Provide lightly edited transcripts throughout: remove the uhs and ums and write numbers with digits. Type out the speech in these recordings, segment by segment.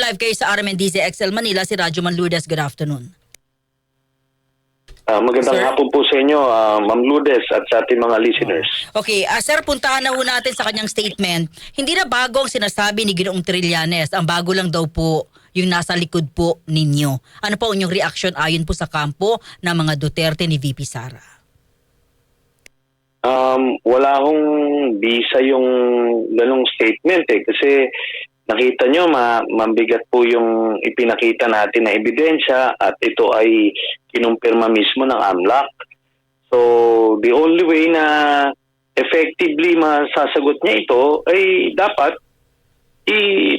live kayo sa RMNDZ XL Manila, si Radyo Man Lourdes. Good afternoon. Magandang Sir? hapon po sa inyo, Ma'am Lourdes at sa ating mga listeners. Okay, sir, puntahan na ho natin sa kanyang statement. Hindi na bago ang sinasabi ni Ginoong Trillanes. Ang bago lang daw po yung nasa likod po ninyo. Ano po ang inyong reaction ayon po sa kampo ng mga Duterte ni VP Sara? Wala akong bisa yung ganong statement kasi nakita nyo, mabigat po yung ipinakita natin na ebidensya at ito ay kinumpirma mismo ng AMLAC. So, the only way na effectively masasagot niya ito ay dapat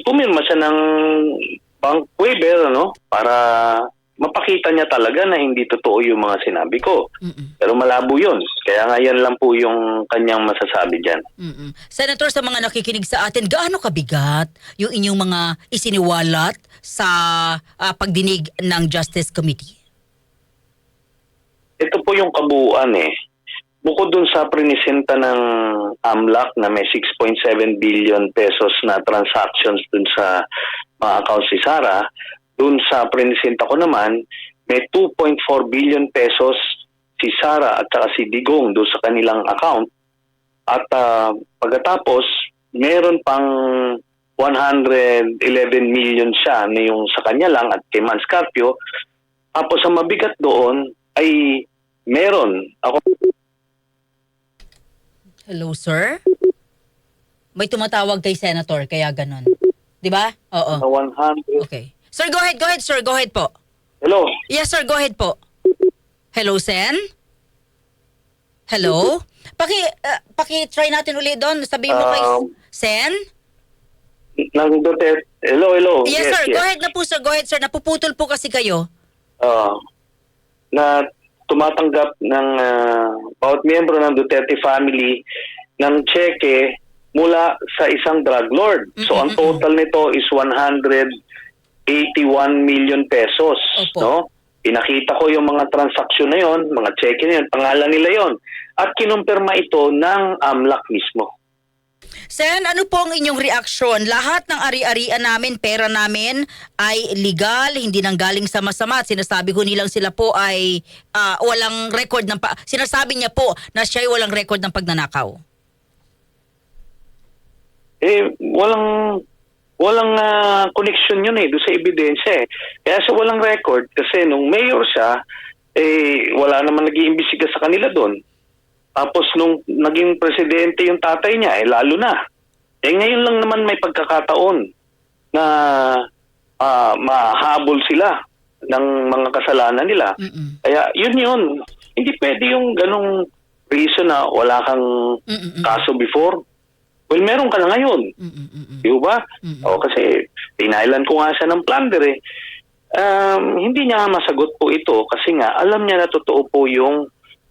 pumirma siya ng bank waiver, para mapakita niya talaga na hindi totoo yung mga sinabi ko. Pero malabo yun. Kaya nga yan lang po yung kanyang masasabi dyan. Senator, sa mga nakikinig sa atin, gaano kabigat yung inyong mga isiniwalat sa pagdinig ng Justice Committee? Ito po yung kabuuan Bukod dun sa prinisenta ng AMLAC na may 6.7 billion pesos na transactions dun sa mga accounts ni Sara, dun sa prinisenta ko naman, may 2.4 billion pesos si Sara at saka si Digong doon sa kanilang account. At pagkatapos, meron pang 111 million siya na yung sa kanya lang at kay Man Scarpio. Tapos ang mabigat doon ay meron. Hello, sir? May tumatawag kay Senator, kaya ganon. Di ba? Oo. 100. Okay. Sir, go ahead, sir. Go ahead po. Hello? Yes, sir. Go ahead po. Hello, Sen? Hello? Paki-try natin ulit doon. Sabihin mo kay Sen? Nang Duterte. Hello. Yes, sir. Go ahead na po, sir. Go ahead, sir. Napuputol po kasi kayo. Na tumatanggap ng bawat miyembro ng Duterte family ng cheque mula sa isang drug lord. So ang total nito is 181 million pesos. Opo. No? Pinakita ko yung mga transaksyon na yon, mga cheque na yon, pangalan nila yon. At kinumpirma ito ng AMLAC mismo. Sen, ano po ang inyong reaksyon? Lahat ng ari-arian namin, pera namin ay legal, hindi nang galing sa masama. At sinasabi ko nilang sila po ay walang record ng sinasabi niya po na siya ay walang record ng pagnanakaw. Walang connection yun doon sa ebidensya Kaya siya walang record kasi nung mayor siya, wala naman nag-iimbestiga sa kanila doon. Tapos nung naging presidente yung tatay niya, lalo na. Ngayon lang naman may pagkakataon na mahabol sila ng mga kasalanan nila. Kaya yun. Hindi pwede yung ganong reason na wala kang kaso before. Well, meron ka na ngayon. Di ba? Kasi pinailan ko nga siya ng plunder hindi niya masagot po ito kasi nga alam niya na totoo po yung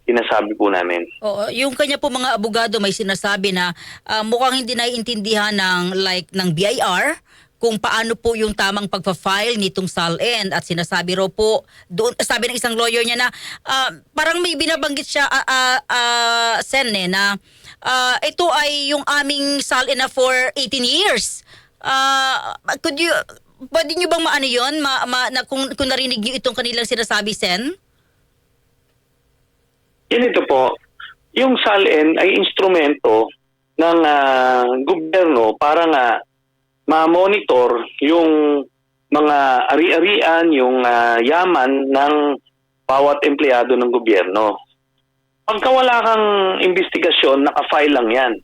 sinasabi po namin. Oo, yung kanya po mga abogado may sinasabi na mukhang hindi naiintindihan ng BIR kung paano po yung tamang pagpa-file nitong SALN at sinasabi raw po doon, sabi ng isang lawyer niya na parang may binabanggit siya Sen na ito ay yung aming SALN na for 18 years. Pwede nyo bang maano yun? Kung narinig nyo itong kanilang sinasabi, Sen? Ganito po, yung SALN ay instrumento ng gobyerno para nga ma-monitor yung mga ari-arian, yung yaman ng bawat empleyado ng gobyerno. Pagka wala kang investigasyon, naka-file lang yan.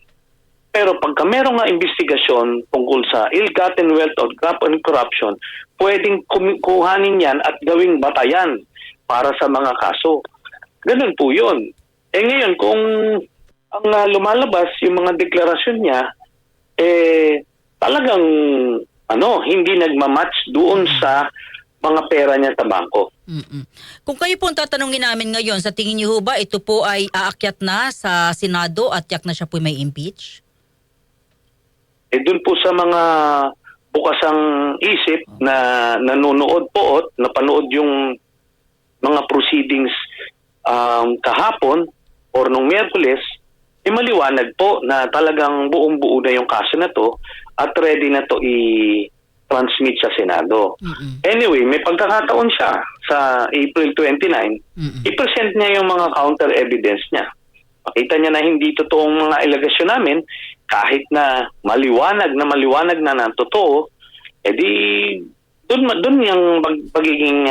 Pero pagka meron nga investigasyon tungkol sa ill-gotten wealth or graft and corruption, pwedeng kuhanin yan at gawing batayan para sa mga kaso. Ganun po yun. Ngayon, kung ang lumalabas yung mga deklarasyon niya, talagang hindi nagmamatch doon sa mga pera niya sa bangko. Kung kayo po ang tatanungin namin ngayon, sa tingin niyo ba ito po ay aakyat na sa Senado at yak na siya po may impeach? Doon po sa mga bukasang isip na nanonood po napanood yung mga proceedings kahapon or nung Miyerkules, maliwanag po na talagang buong-buo na yung kaso na to at ready na to transmit sa Senado. Anyway, may pagkakataon siya sa April 29, i-present niya yung mga counter evidence niya. Makita niya na hindi totoong mga alegasyon namin, kahit na maliwanag na totoo, edi doon yung pagiging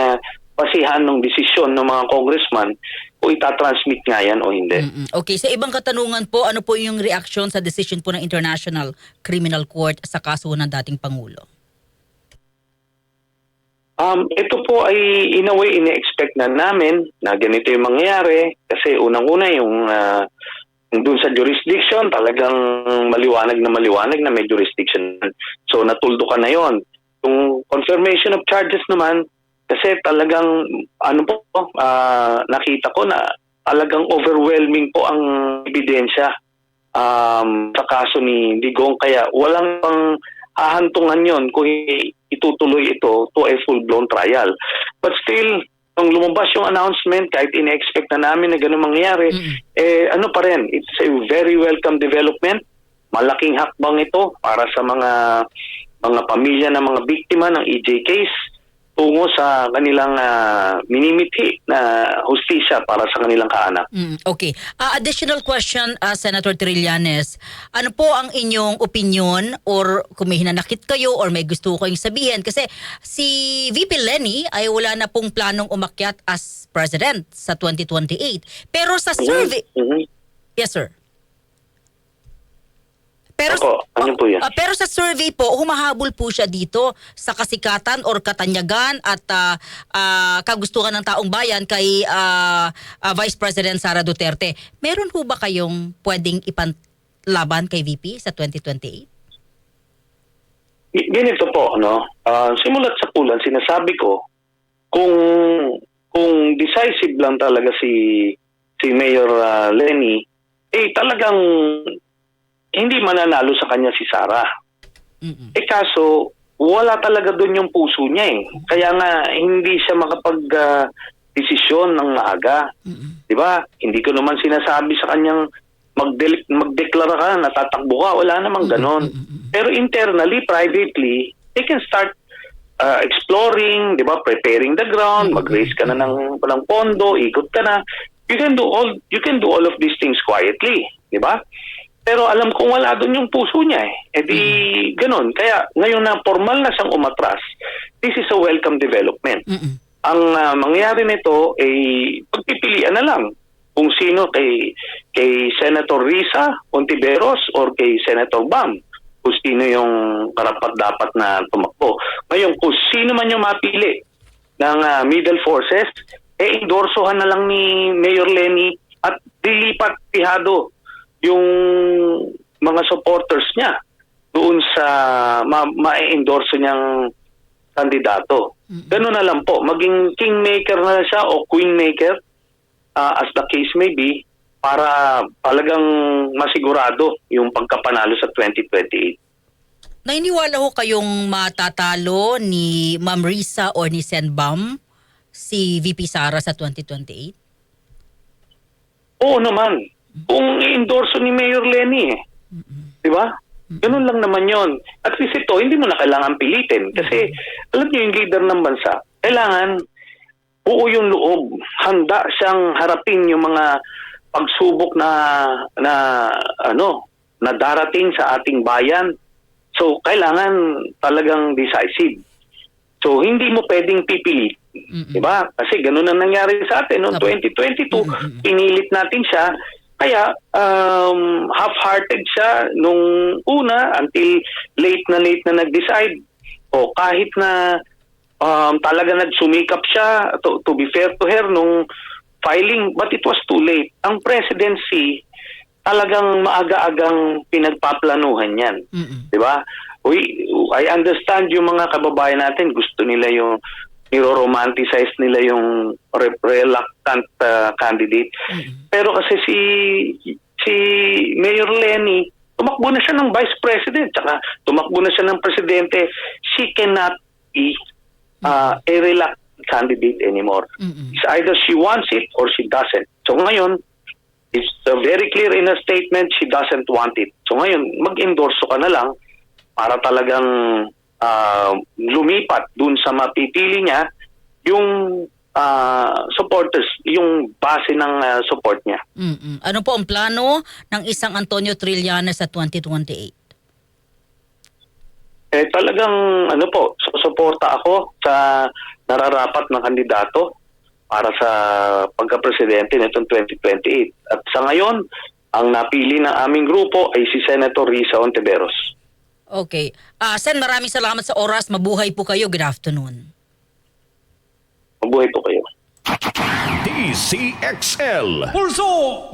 basihan ng desisyon ng mga congressman kung itatransmit nga yan o hindi. Okay, sa ibang katanungan po, ano po yung reaction sa decision po ng International Criminal Court sa kaso ng dating Pangulo? Ito po ay in a way ine-expect na namin na ganito yung mangyayari kasi unang-una yung doon sa jurisdiction talagang maliwanag na may jurisdiction. So natuldo ka na yon. Yung confirmation of charges naman kasi talagang nakita ko na talagang overwhelming po ang ebidensya sa kaso ni Digong kaya walang pang hahantungan yon kung itutuloy ito to a full-blown trial. But still, nung lumabas yung announcement, kahit ine-expect na namin na gano'n mangyayari, ano pa rin, it's a very welcome development. Malaking hakbang ito para sa mga pamilya ng mga biktima ng EJ case tungo sa kanilang minimithi na hustisya para sa kanilang kaanak. Okay. Additional question, Senator Trillanes. Ano po ang inyong opinion or kung may hinanakit kayo or may gusto kayong sabihin? Kasi si VP Lenny ay wala na pong planong umakyat as president sa 2028. Pero sa survey... Yes, sir. Pero, ano po yan? Pero sa survey po, humahabol po siya dito sa kasikatan or katanyagan at kagustuhan ng taong bayan kay Vice President Sara Duterte. Meron po ba kayong pwedeng ipanlaban kay VP sa 2028? Ganito po, no? Simulat sa pulan, sinasabi ko, kung decisive lang talaga si Mayor Lenny, talagang hindi mananalo sa kanya si Sara. Kaso, wala talaga doon yung puso niya eh. Kaya nga, hindi siya makapag-desisyon ng maaga. Diba? Hindi ko naman sinasabi sa kanyang magdeklara ka, natatakbo ka. Wala namang ganon. Pero internally, privately, they can start exploring, diba? Preparing the ground, mag-raise ka na ng pondo, ikot ka na. You can do all of these things quietly. Diba? Pero alam kong wala doon yung puso niya eh. Di ganun. Kaya ngayon na formal na siyang umatras, this is a welcome development. Ang mangyayari nito ay pagpipilian na lang kung sino kay Senator Risa Ontiveros or kay Senator Bam. Kung sino yung karapat-dapat na tumakbo. Ngayon, kung sino man yung mapili ng middle forces, endorsohan na lang ni Mayor Lenny at dilipat pihado yung mga supporters niya doon sa ma-endorso niyang kandidato. Ganun na lang po. Maging kingmaker na siya o queenmaker as the case may be para talagang masigurado yung pagkapanalo sa 2028. Nainiwala ho kayong matatalo ni Ma'am Risa o ni Sen Bam si VP Sara sa 2028? Oo naman. Kung i-endorso ni Mayor Lenny di ba? Ganun lang naman yon. At least ito, hindi mo na kailangan pilitin. Kasi, alam niyo yung leader ng bansa, kailangan buo yung loob. Handa siyang harapin yung mga pagsubok na darating sa ating bayan. So, kailangan talagang decisive. So, hindi mo pwedeng pipilit. Diba? Kasi ganun ang nangyari sa atin noong 2022. Pinilit natin siya. Kaya half-hearted siya nung una until late na nag-decide. O kahit na talaga nagsumikap siya, to be fair to her, nung filing, but it was too late. Ang presidency, talagang maaga-agang pinagpaplanuhan yan. Diba? I understand yung mga kababayan natin, gusto nila yung niro-romanticize nila yung reluctant candidate. Pero kasi si Mayor Lenny, tumakbo na siya ng vice president, tsaka tumakbo na siya ng presidente. She cannot be a reluctant candidate anymore. It's either she wants it or she doesn't. So ngayon, it's very clear in her statement, she doesn't want it. So ngayon, mag-endorso ka na lang para talagang lumipat dun sa mapipili niya yung supporters, yung base ng support niya. Ano po ang plano ng isang Antonio Trillanes sa 2028? Talagang susuporta ako sa nararapat na kandidato para sa pagka-presidente nitong 2028. At sa ngayon, ang napili ng aming grupo ay si Senator Risa Ontiveros. Okay. Sen, maraming salamat sa oras. Mabuhay po kayo. Good afternoon. Mabuhay po kayo. DCXL Pulso